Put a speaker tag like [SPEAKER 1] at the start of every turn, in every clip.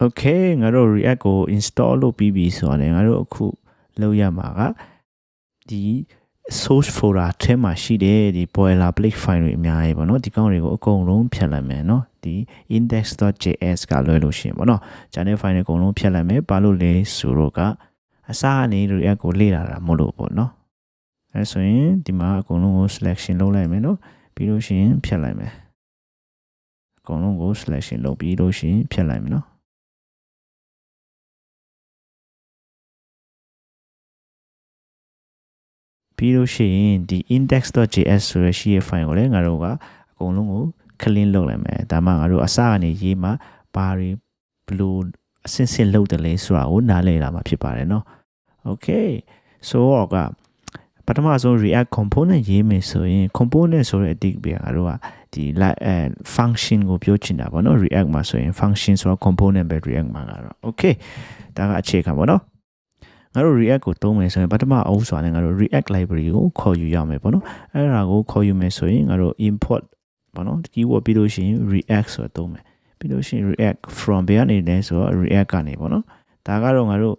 [SPEAKER 1] Okay, ngaro React ko install လုပ်ပြီးပြီဆိုတော့ငါတို့အခုလုပ်ရမှာကဒီ source folder ထဲမှာရှိတဲ့ဒီ boilerplate file တွေအများကြီးပေါ့နော်ဒီကောင်တွေကိုအကုန်လုံးဖြတ်လိုက်မယ်နော်ဒီ index.js ကလွှဲလို့ရှိရင်ပေါ့နော်ဂျာနယ် file တွေအကုန်လုံးဖြတ်လိုက်မယ်ဘာလို့လဲဆိုတော့ကအစကနေ React ကိုလေ့လာတာမလို့ပေါ့နော်အဲဆိုရင်ဒီမှာအကုန်လုံးကို selection လုပ်လိုက်မယ်နော်ပြီးလို့ရှိရင်ဖြတ်လိုက်မယ်အကုန်လုံးကို selection လုပ်ပြီးလို့ရှိရင်ဖြတ်လိုက်မယ်နော်ပြီးလို့ရှိရင်ဒီ index.js ဆိုရရှိရ file ကိုလည်းငါတို့ကအကုန်လုံးကို clean လုပ်လိုက်မယ်ဒါမှငါတို့အစကနေရေးမှာဘာတွေဘလို့အစစ်စစ်လုပ်တယ်လဲဆိုတာကိုနားလည်လာမှာဖြစ်ပါတယ်เนาะ okay so ကပထမဆုံး react component ရေးမယ်ဆိုရင် component ဆိုတဲ့အတိတ်ပဲငါတို့ကဒီ function ကိုပြောချင်တာပေါ့เนาะ react မှာဆိုရင် function ဆိုတာ component ပဲ react မှာကတော့ okay ဒါကအခြေခံပေါ့เนาะငါတို့ react ကိုသုံးမယ်ဆိုရင်ပထမအုပ်စွာနဲ့ငါတို့ react library ကိုခေါ်ယူရမယ်ပေါ့နော်အဲ့ဒါကိုခေါ်ယူမယ်ဆိုရင်ငါတို့ import ပေါ့နော် keyword ပြီးလို့ရှိရင် react ဆိုသုံးမယ်ပြီးလို့ရှိရင် react from ဘယ်ကနေလဲဆိုတော့ react ကနေပေါ့နော်ဒါကတော့ငါတို့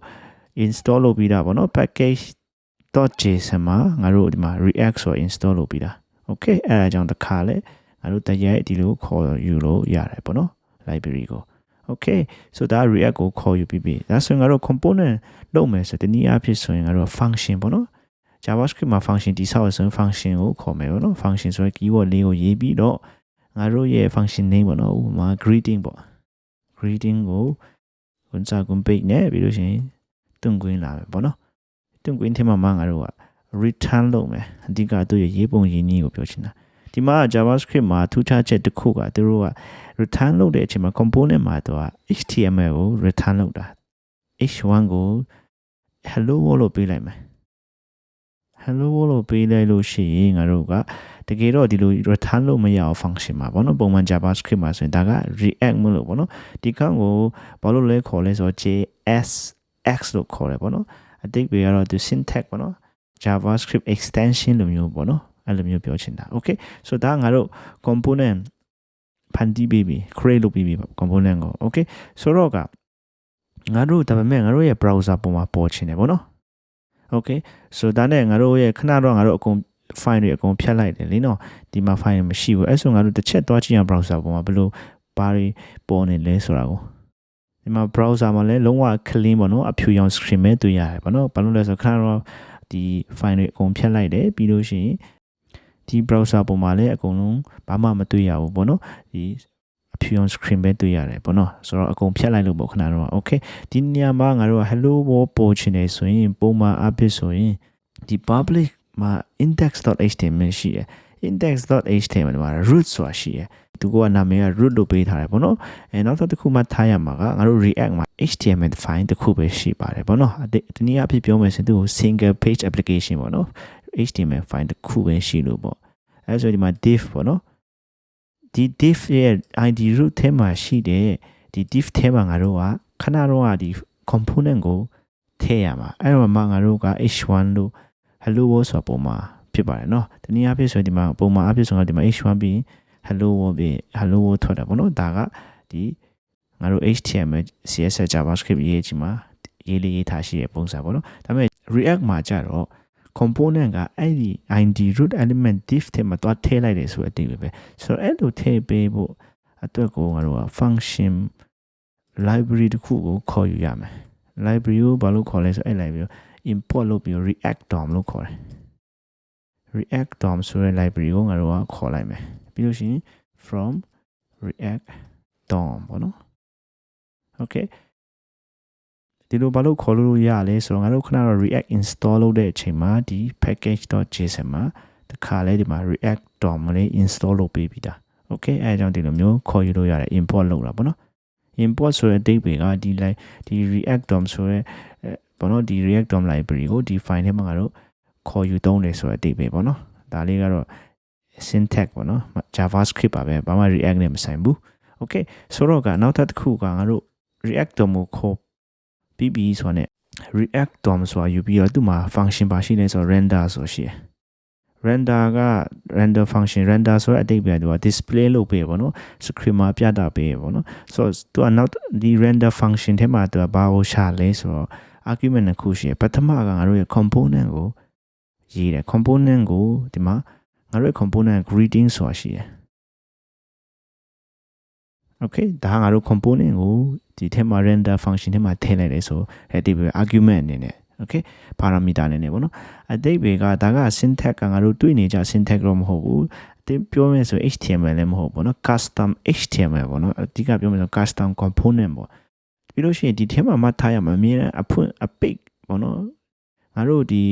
[SPEAKER 1] install လုပ်ပြီးတာပေါ့နော် package.json မှာငါတို့ဒီမှာ react ဆို install လုပ်ပြီးတာ okay အဲ့ဒါကြောင့်တစ်ခါလဲငါတို့တရိုက်ဒီလိုခေါ်ယူလို့ရတယ်ပေါ့နော် library ကိုokay so ဒါ react ကိုခေါ်ယူပြီးပြီဒါဆိုရင်ငါတို့ component လုပ်မယ်ဆိုတနည်းအားဖြင့်ဆိုရင်ငါတို့ function ပေါ့နော် JavaScript မှာ function တိဆောက်ရဆိုရင် function ကိုခေါ်မယ်ပေါ့နော် function ဆိုရင် keyword လေးကိုရေးပြီးတော့ငါတို့ရဲ့ function name ပေါ့နော်ဥပမာ greeting ပေါ့ greeting ကိုဝန်စာကွန်ပိတ်နဲ့ပြီးလို့ရှိရင်တွန့်ကွင်းလာမယ်ပေါ့နော်တွန့်ကွင်းထဲမှာငါတို့က return လုပ်မယ်အဓိကသူ့ရဲ့ရေးပုံရေးနည်းကိုပြောချင်တာဒီမှာ JavaScript မှာထူးခြားချက်တစ်ခုကသူတို့က return လုပ်တဲ့အချိန်မှာ component မှာသူက HTML ကို return လုပ်တာ h1 ကို hello world လို့ပေးလိုက်မယ် hello world လို့ပေးလိုက်လို့ရှိရင်ငါတို့ကတကယ်တော့ဒီလို return လုပ်မရအောင် function မှာပေါ့နော်ပုံမှန် JavaScript မှာဆိုရင်ဒါက react မလို့ပေါ့နော်ဒီကောင်ကိုဘာလို့လဲခေါ်လဲဆိုတော့ JSX လို့ခေါ်တယ်ပေါ့နော်အတိတ်ပဲကတော့သူ syntax ပေါ့နော် JavaScript extension လိုမျိုးပေါ့နော်အဲ့လိုမျိုးပြောချင်တာ okay so ဒါငါတို့ component ဖန်တီးပြီးပြီ create လုပ်ပြီးပြီ component ကို okay ဆိုတော့ကငါတို့ဒါပေမဲ့ငါတို့ရဲ့ browser ပေါ်မှာပေါ်ချင်တယ်ပေါ့နော် okay so ဒါနဲ့ငါတို့ရဲ့ခဏတော့ငါတို့အကုန် file တွေအကုန်ဖြတ်လိုက်တယ်လीနော်ဒီမှာ file မရှိဘူးအဲ့ဆိုငါတို့တစ်ချက်သွားကြည့်အောင် browser ပေါ်မှာဘယ်လိုဘာတွေပေါ်နေလဲဆိုတာကိုဒီမှာ browser မှာလည်းလုံးဝ clean ပေါ့နော်အဖြူရောင် screen ပဲတွေ့ရတယ်ပေါ့နော်ဘာလို့လဲဆိုတော့ခဏတော့ဒီ file တွေအကုန်ဖြတ်လိုက်တယ်ပြီးလို့ရှိရင်ဒီ browser ပေါ်မှာလည်းအကုန်လုံးဘာမှမတွေ့ရဘူးပေါ့နော်ဒီအဖြူရောင် screen ပဲတွေ့ရတယ်ပေါ့နော်ဆိုတော့အကုန်ဖြတ်လိုက်လို့ပေါ့ခဏတော့ okay ဒီနေရာမှာငါတို့က hello world ပေါ်ချင်တယ်ဆိုရင်ပုံမှန်အဖြစ်ဆိုရင်ဒီ public မှာ index.html ရှိရယ် index.html မှာ root ဆိုတာရှိရယ်သူကနာမည်က root လို့ပေးထားတယ်ပေါ့နော်အဲနောက်တစ်ခုမှထားရမှာကငါတို့ react မှာ html file တစ်ခုပဲရှိပါတယ်ပေါ့နော်ဒီနည်းအဖြစ်ပြောမယ်ဆိုရင်သူကို single page application ပေါ့နော် html file တစ်ခုပဲရှိလို့ပေါ့အဲဆိုဒီမှာ div ပေါ့နော်ဒီ div ရဲ့ id root ထဲမှာရှိတဲ့ဒီ div ထဲမှာငါတို့ကခဏတော့ဒီ component ကိုထည့်ရမှာအဲ့တော့မှငါတို့က h1 လို့ hello world ဆိုပုံမှာဖြစ်ပါတယ်เนาะတနည်းအားဖြင့်ဆိုဒီမှာပုံမှာအဖြစ်ဆိုတော့ဒီမှာ h1 ပြီး hello world ပြီး hello world ထွက်တာပေါ့เนาะဒါကဒီငါတို့ html css javascript ရေးချင်မှာရေးလေးရေးထားရှိတဲ့ပုံစံပေါ့เนาะဒါပေမဲ့ react မှာကြတော့ component ကအဲ့ဒီ id root element div ထဲမှာတွားထည့်လိုက်တယ်ဆိုတဲ့အတိတ်ပဲဆိုတော့အဲ့လိုထည့်ပေးဖို့အတွက်ကိုငါတို့က function library တစ်ခုကိုခေါ်ယူရမယ် library ကိုဘာလို့ခေါ်လဲဆိုအဲ့ library ကို import လုပ်ပြီး react dom လို့ခေါ်တယ် react dom ဆိုတဲ့ library ကိုငါတို့ကခေါ်လိုက်မယ်ပြီးလို့ရှိရင် from react dom ပေါ့နော် okay ဒီလိုဘာလို့ခေါ်လို့ရလဲဆိုတော့ငါတို့ခဏတော့ react install လုပ်တဲ့အချိန်မှာဒီ package.json မှာတခါလဲဒီမှာ react dom လေး install လုပ်ပေးပြီးတာ okay အဲအကြောင်းဒီလိုမျိုးခေါ်ယူလို့ရတယ် import လုပ်တာပေါ့နော် import ဆိုတဲ့ date ကဒီ react dom ဆိုတဲ့ပေါ့နော်ဒီ react dom library ကိုဒီ file ထဲမှာငါတို့ခေါ်ယူသုံးတယ်ဆိုတဲ့ date ပဲပေါ့နော်ဒါလေးကတော့ syntax ပေါ့နော် javascript ပါပဲဘာမှ react နဲ့မဆိုင်ဘူး okay ဆိုတော့ကနောက်တစ်ခုကငါတို့ react dom ကိုခေါ်ပြီးဆိုတော့ react dom ဆိုတာယူပြီးတော့သူ့မှာ function ပါရှိလဲဆိုတော့ render ဆိုရှိရယ် render က render function render ဆိုတဲ့အတိတ်ပဲသူက display လုပ်ပေးပေါ့နော် screen မှာပြတာပေးပေါ့နော်ဆိုတော့သူကနောက်ဒီ render function ထဲမှာသူကဘာကိုရှာလဲဆိုတော့ argument တစ်ခုရှိရပထမကငါတို့ရဲ့ component ကိုရေးတယ် component ကိုဒီမှာငါတို့ရဲ့ component greeting ဆိုတာရှိတယ် okay ဒါငါတို့ component ကိုဒီထဲမှာ render function ထဲမှာထည့်လိုက်တယ်ဆိုအဲ့ဒီပဲ argument အနေနဲ့okay parameter အနေနဲ့ပေါ့နော်အတိတ်ပဲကဒါက syntax ကငါတို့တွေ့နေကြ syntax တော့မဟုတ်ဘူးအတိတ်ပြောမယ်ဆို HTML လည်းမဟုတ်ဘူးเนาะ custom HTML ပေါ့နော်အဓိကပြောမယ်ဆို custom component ပေါ့ပြီးလို့ရှိရင်ဒီထဲမှာမှတ်ထားရမှာအမြဲတမ်းအပိတ်ပေါ့နော်ငါတို့ဒီ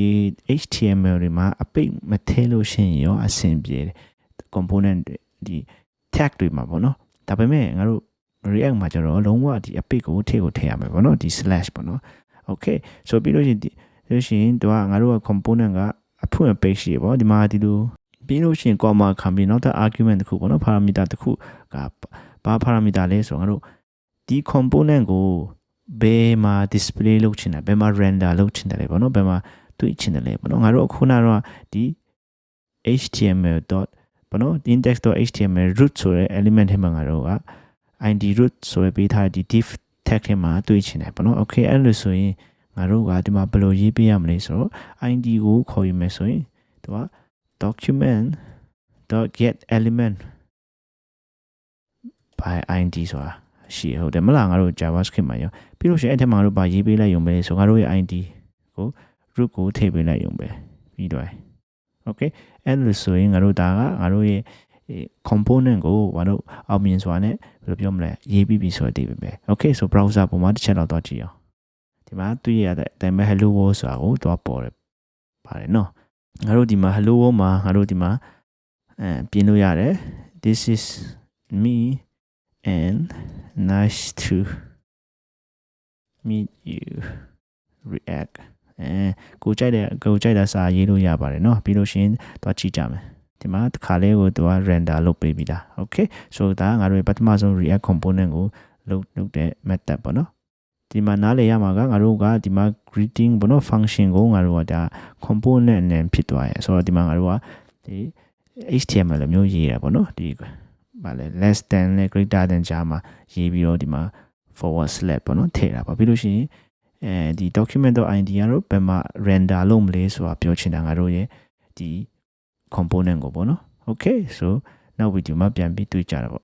[SPEAKER 1] HTML တွေမှာအပိတ်မထည့်လို့ရှိရင်ရောအဆင်ပြေတယ် component တွေဒီ tag တွေမှာပေါ့နော်ဒါပေမဲ့ငါတို့ React မှာကျတော့လုံးဝဒီအပိတ်ကိုထည့်ရမယ်ပေါ့နော်ဒီ slash ပေါ့နော်okay ဆိုပြီးလို့ရှိရင်သူကငါတို့က component ကအဖွင့်အပိတ်ရှိပေါ့ဒီမှာဒီလိုပြီးလို့ရှိရင် comma ခံပြီးနောက်ထပ် argument တစ်ခုပေါ့နော် parameter တစ်ခုကဘာ parameter လဲဆိုတော့ငါတို့ဒီ component ကိုဘယ်မှာ display လုပ်ချင်တယ်ဘယ်မှာ render လုပ်ချင်တယ်လဲပေါ့နော်ဘယ်မှာတွေ့ချင်တယ်လဲပေါ့နော်ငါတို့ခုနကတော့ဒီ html. ပေါ့နော် index.html root ဆိုတဲ့ element ထဲမှာငါတို့က id root ဆိုရပေးထားတဲ့ဒီ div tag ထဲမှာတွေ့ချင်တယ်ပေါ့နော် okay အဲ့လိုဆိုရင်ငါတို့ကဒီမှာဘယ်လိုရေးပေးရမလဲဆိုတော့ id ကိုခေါ်ယူမယ်ဆိုရင်သူက document.get element by id ဆိုတာရှိဟုတ်တယ်မလားငါတို့ JavaScript မှာရောပြီးလို့ရှိရင်အဲ့ထက်မှာငါတို့ဗာရေးပေးလိုက်ရုံပဲဆိုငါတို့ရဲ့ id ကို root ကိုထည့်ပေးလိုက်ရုံပဲပြီးတော့ okay အဲ့လိုဆိုရင်ငါတို့ဒါကငါတို့ရဲ့ component ကိုငါတို့အောင်မြင်စွာနဲ့ဘယ်လိုပြောမလဲရေးပြီးပြီဆိုတဲ့အဓိပ္ပာယ်ပဲ okay ဆို browser ပုံမှာတစ်ချက်တော့ကြည့်အောင်ဒီမှာတွေ့ရတဲ့အတိုင်းပဲ hello world ဆိုတာကိုတော့ပေါ်တယ်ပါတယ်နော်ငါတို့ဒီမှာ hello world မှာငါတို့ဒီမှာပြင်လို့ရတယ် this is me and nice to meet you react ကိုကြိုက်တဲ့စာရေးလို့ရပါတယ်เนาะပြီးလို့ရှိရင်တော့ကြည့်ကြမယ်ဒီမှာတစ်ခါလေးကိုသူက render လုပ်ပေးပြီးသား okay ဆိုတော့ငါတို့ပထမဆုံး react component ကိုလုပ်တဲ့ method ပေါ့เนาะဒီမှာနားလည်ရမှာကငါတို့ကဒီမှာ greeting ပေါ့เนาะ function ကိုငါတို့ကဒါ component နဲ့ဖြစ်သွားရယ်ဆိုတော့ဒီမှာငါတို့ကဒီ HTML လိုမျိုးရေးရပေါ့เนาะဒီဗာလဲ less than နဲ့ greater than ကြားမှာရေးပြီးတော့ဒီမှာ forward slash ပေါ့เนาะထည့်တာပါပြီးလို့ရှိရင်ဒီ document.id ကတော့ဘယ်မှာ render လုပ်မလဲဆိုတာပြောချင်တာငါတို့ရဲ့ဒီ component ကိုပေါ့เนาะ okay so နောက်ဗီဒီယိုမှာပြန်ပြီးတွေ့ကြတာပေါ့